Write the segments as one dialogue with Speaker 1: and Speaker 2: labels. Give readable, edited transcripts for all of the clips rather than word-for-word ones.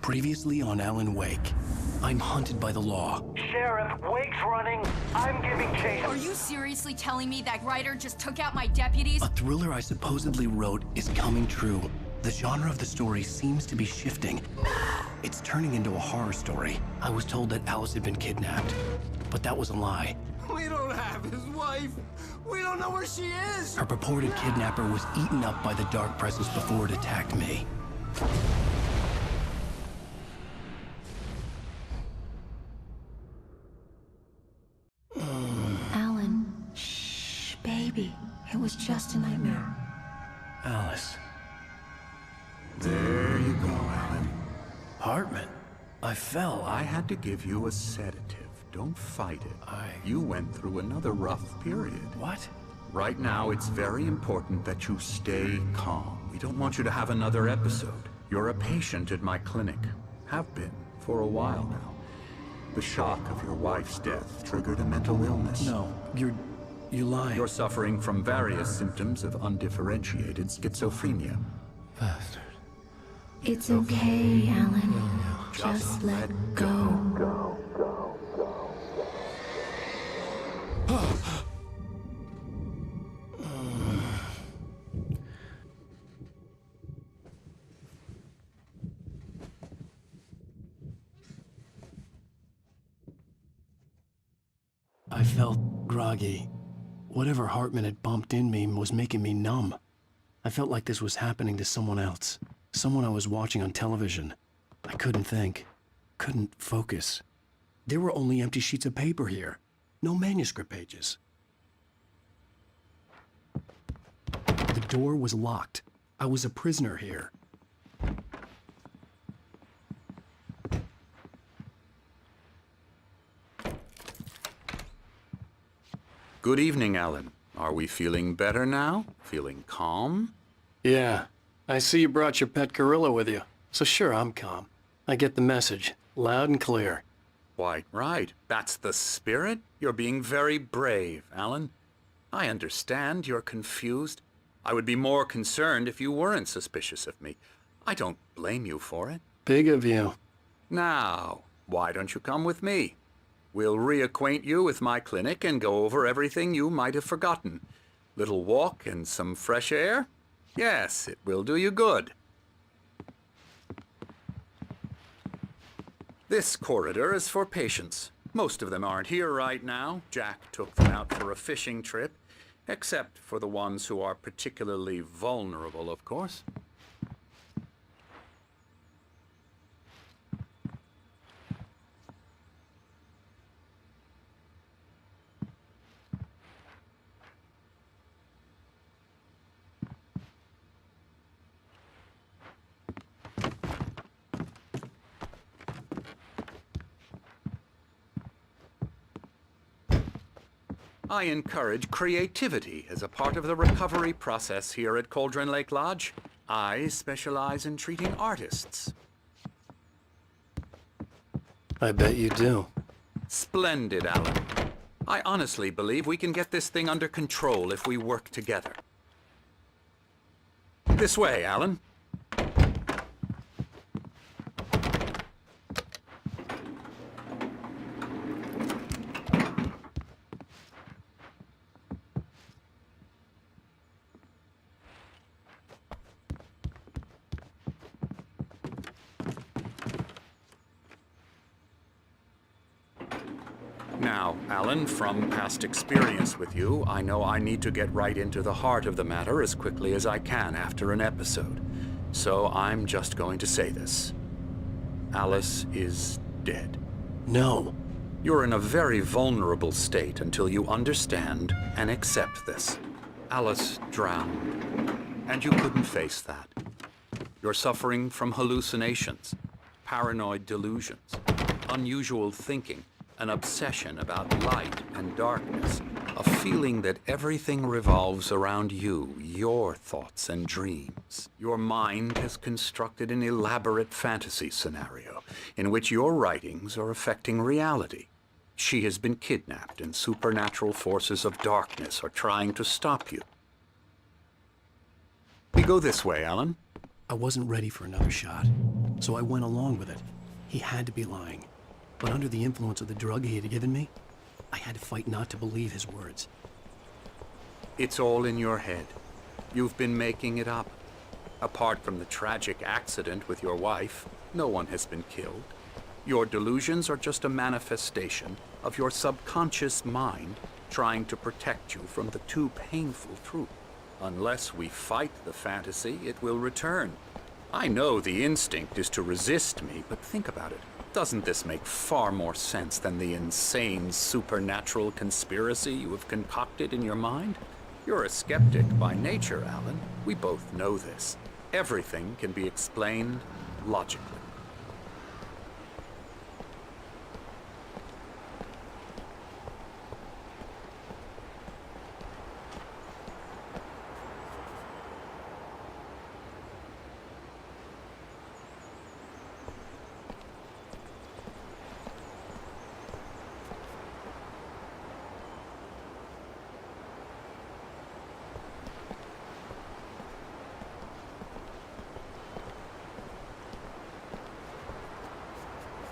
Speaker 1: Previously on Alan Wake, I'm hunted by the law.
Speaker 2: Sheriff, Wake's running. I'm giving chase.
Speaker 3: Are you seriously telling me that Ryder just took out my deputies?
Speaker 1: A thriller I supposedly wrote is coming true. The genre of the story seems to be shifting. It's turning into a horror story. I was told that Alice had been kidnapped, but that was a lie.
Speaker 4: We don't have his wife. We don't know where she is.
Speaker 1: Her purported kidnapper was eaten up by the dark presence before it attacked me.
Speaker 5: Alan, shh, baby. It was just a nightmare.
Speaker 1: Alice.
Speaker 6: There you go, Alan.
Speaker 1: Hartman. I fell.
Speaker 6: I had to give you a sedative. Don't fight it. You went through another rough period.
Speaker 1: What?
Speaker 6: Right now, it's very important that you stay calm. We don't want you to have another episode. You're a patient at my clinic. Have been for a while now. The shock of your wife's death triggered a mental illness.
Speaker 1: No, you lied.
Speaker 6: You're suffering from various symptoms of undifferentiated schizophrenia.
Speaker 1: Bastard.
Speaker 5: It's okay, Alan. Just let go.
Speaker 1: I felt groggy. Whatever Hartman had bumped in me was making me numb. I felt like this was happening to someone else. Someone I was watching on television. I couldn't think. Couldn't focus. There were only empty sheets of paper here. No manuscript pages. The door was locked. I was a prisoner here.
Speaker 6: Good evening, Alan. Are we feeling better now? Feeling calm?
Speaker 1: Yeah. I see you brought your pet gorilla with you. So sure, I'm calm. I get the message. Loud and clear.
Speaker 6: Quite right. That's the spirit. You're being very brave, Alan. I understand you're confused. I would be more concerned if you weren't suspicious of me. I don't blame you for it.
Speaker 1: Big of you.
Speaker 6: Now, why don't you come with me? We'll reacquaint you with my clinic and go over everything you might have forgotten. Little walk and some fresh air? Yes, it will do you good. This corridor is for patients. Most of them aren't here right now. Jack took them out for a fishing trip, except for the ones who are particularly vulnerable, of course. I encourage creativity as a part of the recovery process here at Cauldron Lake Lodge. I specialize in treating artists.
Speaker 1: I bet you do.
Speaker 6: Splendid, Alan. I honestly believe we can get this thing under control if we work together. This way, Alan. Now, Alan, from past experience with you, I know I need to get right into the heart of the matter as quickly as I can after an episode. So I'm just going to say this. Alice is dead.
Speaker 1: No.
Speaker 6: You're in a very vulnerable state until you understand and accept this. Alice drowned, and you couldn't face that. You're suffering from hallucinations, paranoid delusions, unusual thinking, an obsession about light and darkness, a feeling that everything revolves around you, your thoughts and dreams. Your mind has constructed an elaborate fantasy scenario in which your writings are affecting reality. She has been kidnapped and supernatural forces of darkness are trying to stop you. We go this way, Alan.
Speaker 1: I wasn't ready for another shot. so I went along with it. He had to be lying. But under the influence of the drug he had given me, I had to fight not to believe his words.
Speaker 6: It's all in your head. You've been making it up. Apart from the tragic accident with your wife, no one has been killed. Your delusions are just a manifestation of your subconscious mind trying to protect you from the too painful truth. Unless we fight the fantasy, it will return. I know the instinct is to resist me, but think about it. Doesn't this make far more sense than the insane supernatural conspiracy you have concocted in your mind? You're a skeptic by nature, Alan. We both know this. Everything can be explained logically.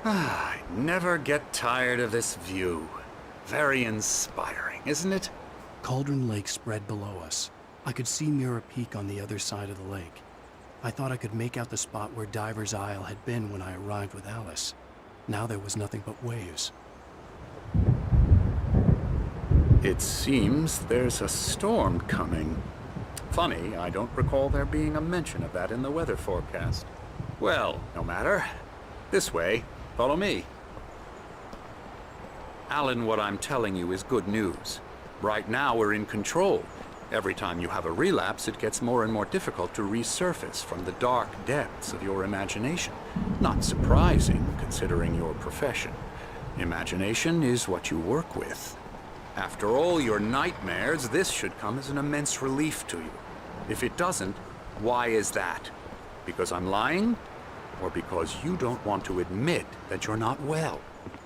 Speaker 6: I never get tired of this view. Very inspiring, isn't it?
Speaker 1: Cauldron Lake spread below us. I could see Mirror Peak on the other side of the lake. I thought I could make out the spot where Diver's Isle had been when I arrived with Alice. Now there was nothing but waves.
Speaker 6: It seems there's a storm coming. Funny, I don't recall there being a mention of that in the weather forecast. Well, no matter. This way. Follow me. Alan, what I'm telling you is good news. Right now we're in control. Every time you have a relapse, it gets more and more difficult to resurface from the dark depths of your imagination. Not surprising, considering your profession. Imagination is what you work with. After all your nightmares, this should come as an immense relief to you. If it doesn't, why is that? Because I'm lying? Or because you don't want to admit that you're not well?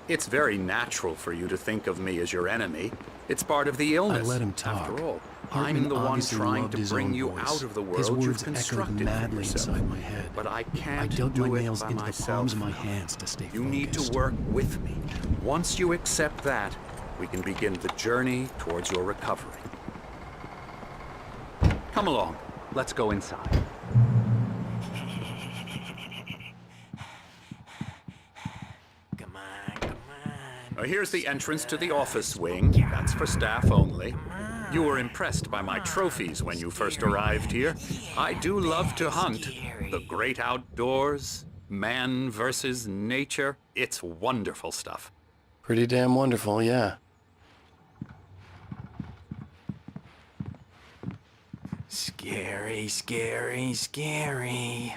Speaker 6: It's very natural for you to think of me as your enemy. It's part of the illness.
Speaker 1: I let him talk.
Speaker 6: After all,
Speaker 1: Hartman
Speaker 6: I'm the one
Speaker 1: obviously
Speaker 6: trying
Speaker 1: loved
Speaker 6: to
Speaker 1: his
Speaker 6: bring
Speaker 1: own
Speaker 6: you
Speaker 1: voice.
Speaker 6: out of the
Speaker 1: His
Speaker 6: world you've
Speaker 1: words echoed
Speaker 6: constructed for
Speaker 1: madly
Speaker 6: yourself.
Speaker 1: inside my head.
Speaker 6: But I can't
Speaker 1: I dug
Speaker 6: do
Speaker 1: my
Speaker 6: it
Speaker 1: nails
Speaker 6: by
Speaker 1: into the
Speaker 6: myself.
Speaker 1: palms of my hands to stay
Speaker 6: You
Speaker 1: focused.
Speaker 6: need to work with me. Once you accept that, we can begin the journey towards your recovery. Come along. Let's go inside. Here's the entrance to the office wing. That's for staff only. You were impressed by my trophies when you first arrived here. I do love to hunt. The great outdoors, man versus nature. It's wonderful stuff.
Speaker 1: Pretty damn wonderful, yeah.
Speaker 4: Scary, scary, scary.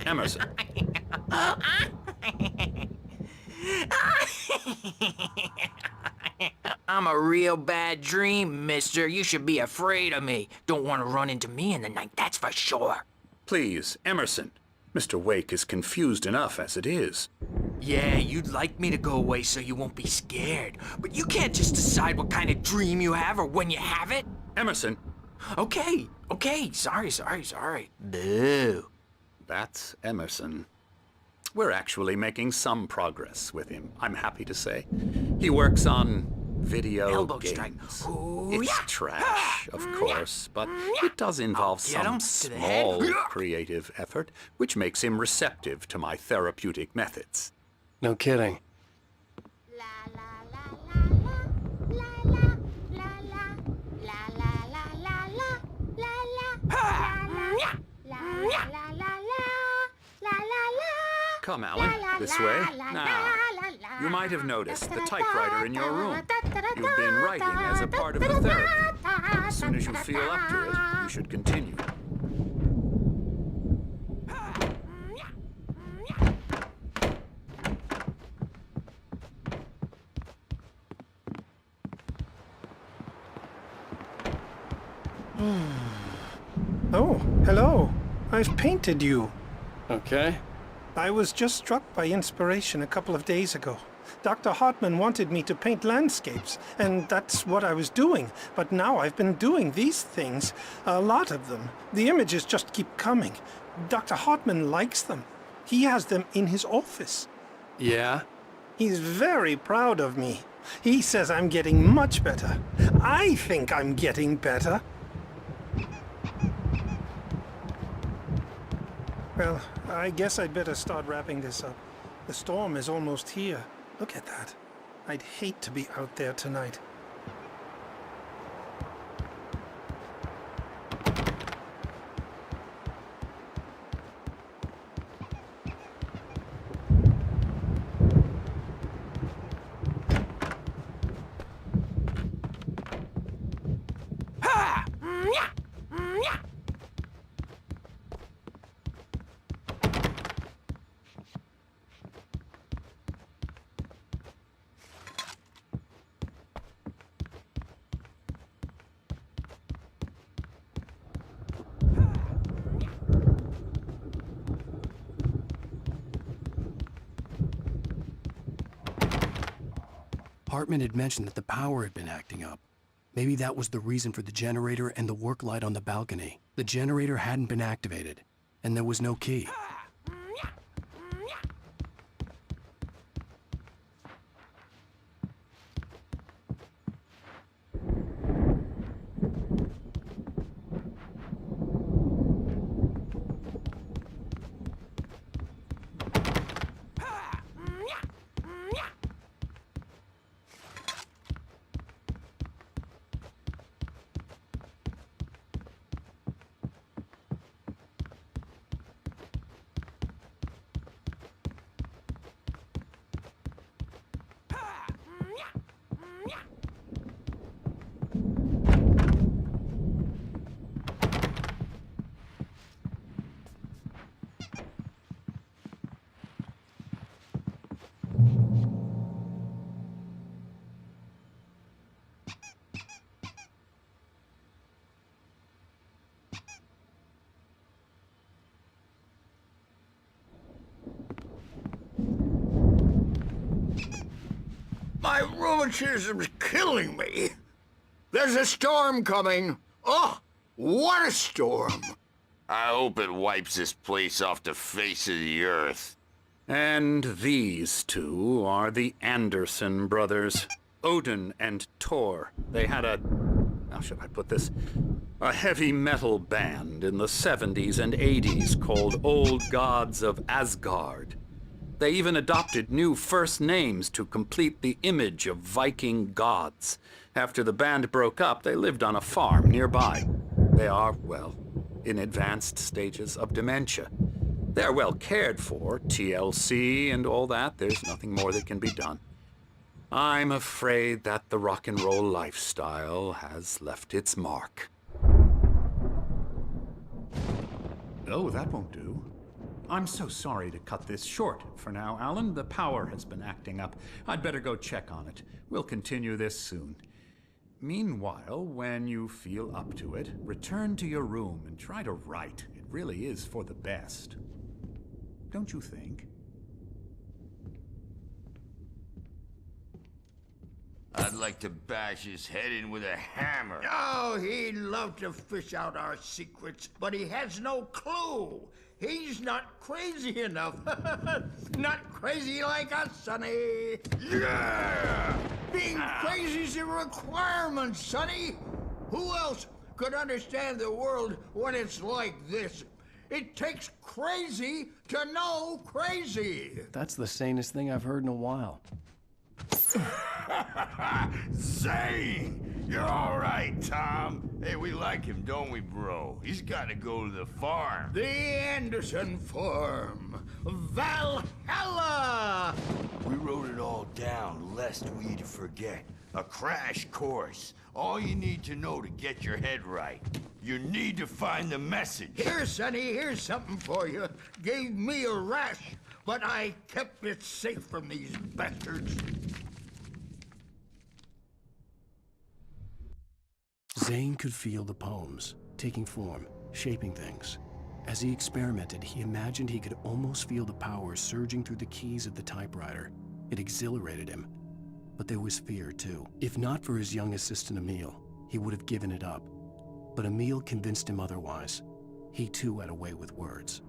Speaker 6: Emerson.
Speaker 7: I'm a real bad dream, mister. You should be afraid of me. Don't want to run into me in the night, that's for sure.
Speaker 6: Please, Emerson. Mr. Wake is confused enough as it is.
Speaker 7: Yeah, you'd like me to go away so you won't be scared. But you can't just decide what kind of dream you have or when you have it.
Speaker 6: Emerson.
Speaker 7: Okay, sorry. Boo.
Speaker 6: That's Emerson. We're actually making some progress with him, I'm happy to say. He works on video
Speaker 7: Elbow
Speaker 6: games.
Speaker 7: strike. Ooh,
Speaker 6: It's
Speaker 7: yeah.
Speaker 6: trash, of course, but it does involve
Speaker 7: Get him
Speaker 6: some
Speaker 7: to the head.
Speaker 6: small creative effort, which makes him receptive to my therapeutic methods.
Speaker 1: No kidding.
Speaker 6: Come, Alan, this way. Now, you might have noticed the typewriter in your room. You've been writing as a part of the therapy. As soon as you feel up to it, you should continue.
Speaker 8: Oh, hello. I've painted you.
Speaker 1: Okay.
Speaker 8: I was just struck by inspiration a couple of days ago. Dr. Hartman wanted me to paint landscapes, and that's what I was doing. But now I've been doing these things, a lot of them. The images just keep coming. Dr. Hartman likes them. He has them in his office.
Speaker 1: Yeah?
Speaker 8: He's very proud of me. He says I'm getting much better. I think I'm getting better. Well, I guess I'd better start wrapping this up. The storm is almost here. Look at that. I'd hate to be out there tonight.
Speaker 1: Hartman had mentioned that the power had been acting up. Maybe that was the reason for the generator and the work light on the balcony. The generator hadn't been activated, and there was no key.
Speaker 4: My rheumatism's killing me. There's a storm coming. Oh, what a storm.
Speaker 9: I hope it wipes this place off the face of the earth.
Speaker 6: And these two are the Anderson brothers, Odin and Thor. They had how should I put this? A heavy metal band in the 70s and 80s called Old Gods of Asgard. They even adopted new first names to complete the image of Viking gods. After the band broke up, they lived on a farm nearby. They are, well, in advanced stages of dementia. They're well cared for, TLC and all that. There's nothing more that can be done. I'm afraid that the rock and roll lifestyle has left its mark.
Speaker 10: Oh, that won't do. I'm so sorry to cut this short for now, Alan. The power has been acting up. I'd better go check on it. We'll continue this soon. Meanwhile, when you feel up to it, return to your room and try to write. It really is for the best. Don't you think?
Speaker 9: I'd like to bash his head in with a hammer.
Speaker 4: Oh, he'd love to fish out our secrets, but he has no clue. He's not crazy enough. Not crazy like us, Sonny.
Speaker 9: Yeah!
Speaker 4: Being crazy's a requirement, Sonny. Who else could understand the world when it's like this? It takes crazy to know crazy.
Speaker 1: That's the sanest thing I've heard in a while.
Speaker 9: Zane! You're all right, Tom. Hey, we like him, don't we, bro? He's got to go to the farm.
Speaker 4: The Anderson Farm. Valhalla!
Speaker 9: We wrote it all down, lest we'd forget. A crash course. All you need to know to get your head right. You need to find the message.
Speaker 4: Here, Sonny, here's something for you. Gave me a rash, but I kept it safe from these bastards.
Speaker 1: Zane could feel the poems, taking form, shaping things. As he experimented, he imagined he could almost feel the power surging through the keys of the typewriter. It exhilarated him. But there was fear, too. If not for his young assistant Emile, he would have given it up. But Emile convinced him otherwise. He too had a way with words.